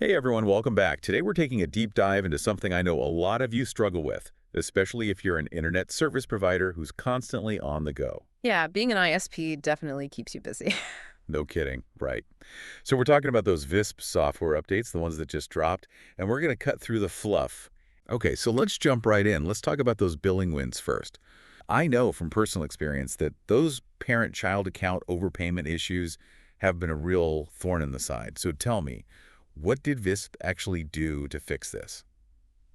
Hey everyone, welcome back. Today we're taking a deep dive into something I know a lot of you struggle with, especially if you're an internet service provider who's constantly on the go. Yeah, being an ISP definitely keeps you busy. No kidding, right? So we're talking about those Visp software updates, the ones that just dropped, and we're going to cut through the fluff. Okay, so let's jump right in. Let's talk about those billing wins first. I know from personal experience that those parent-child account overpayment issues have been a real thorn in the side. So tell me, what did Visp actually do to fix this?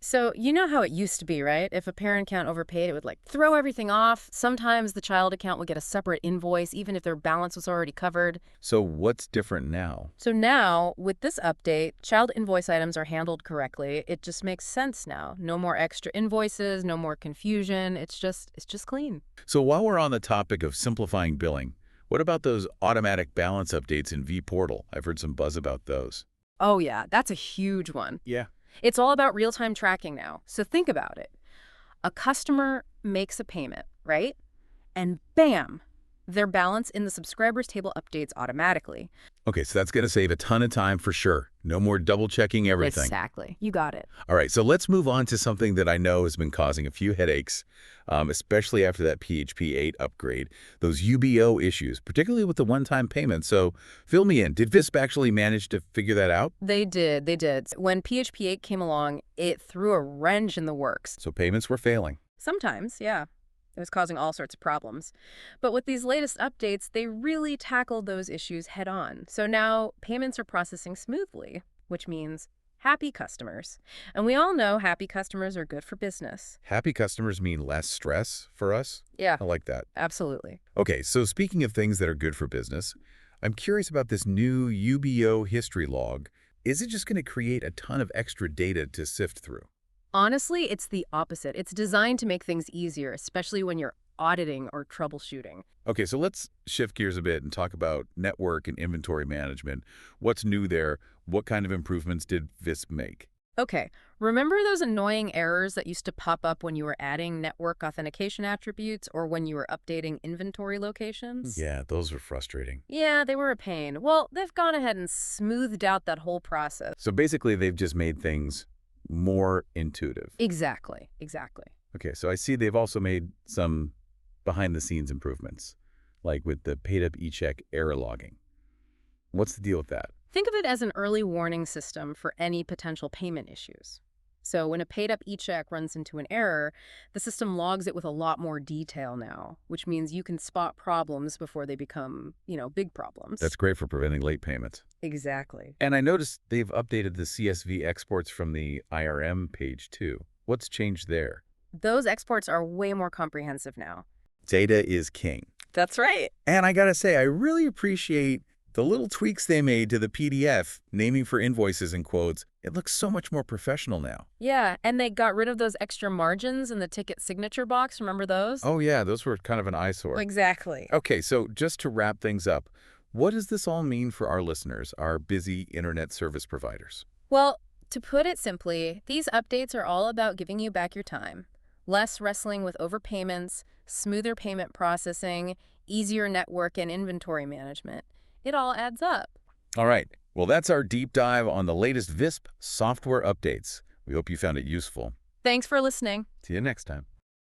So, you know how it used to be, right? If a parent account overpaid, it would throw everything off. Sometimes the child account would get a separate invoice, even if their balance was already covered. So what's different now? So now, with this update, child invoice items are handled correctly. It just makes sense now. No more extra invoices, no more confusion. It's just clean. So while we're on the topic of simplifying billing, what about those automatic balance updates in vPortal? I've heard some buzz about those. Oh yeah, that's a huge one. Yeah. It's all about real-time tracking now. So think about it. A customer makes a payment, right? And bam, their balance in the subscribers table updates automatically. Okay, so that's going to save a ton of time for sure. No more double-checking everything. Exactly. You got it. All right, so let's move on to something that I know has been causing a few headaches, especially after that PHP 8 upgrade, those UBO issues, particularly with the one-time payment. So fill me in. Did Visp actually manage to figure that out? They did. When PHP 8 came along, it threw a wrench in the works. So payments were failing. Sometimes, yeah. It was causing all sorts of problems. But with these latest updates, they really tackled those issues head on. So now payments are processing smoothly, which means happy customers. And we all know happy customers are good for business. Happy customers mean less stress for us. Yeah, I like that. absolutely. Okay, so speaking of things that are good for business, I'm curious about this new UBO history log. Is it just going to create a ton of extra data to sift through? Honestly, it's the opposite. It's designed to make things easier, especially when you're auditing or troubleshooting. Okay, so let's shift gears a bit and talk about network and inventory management. What's new there? What kind of improvements did Visp make? Okay, remember those annoying errors that used to pop up when you were adding network authentication attributes or when you were updating inventory locations? Yeah, those were frustrating. Yeah, they were a pain. Well, they've gone ahead and smoothed out that whole process. So basically, they've just made things more intuitive. Exactly. Okay, so I see they've also made some behind-the-scenes improvements, like with the paid-up e-check error logging. What's the deal with that? Think of it as an early warning system for any potential payment issues. So when a paid-up e-check runs into an error, the system logs it with a lot more detail now, which means you can spot problems before they become, big problems. That's great for preventing late payments. Exactly. And I noticed they've updated the CSV exports from the IRM page too. What's changed there? Those exports are way more comprehensive now. Data is king. That's right. And I gotta say, I really appreciate the little tweaks they made to the PDF, naming for invoices and quotes. It looks so much more professional now. Yeah, and they got rid of those extra margins in the ticket signature box. Remember those? Oh yeah, those were kind of an eyesore. Exactly. Okay, so just to wrap things up, what does this all mean for our listeners, our busy internet service providers? Well, to put it simply, these updates are all about giving you back your time. Less wrestling with overpayments, smoother payment processing, easier network and inventory management. It all adds up. All right, well, that's our deep dive on the latest Visp software updates. We hope you found it useful. Thanks for listening. See you next time.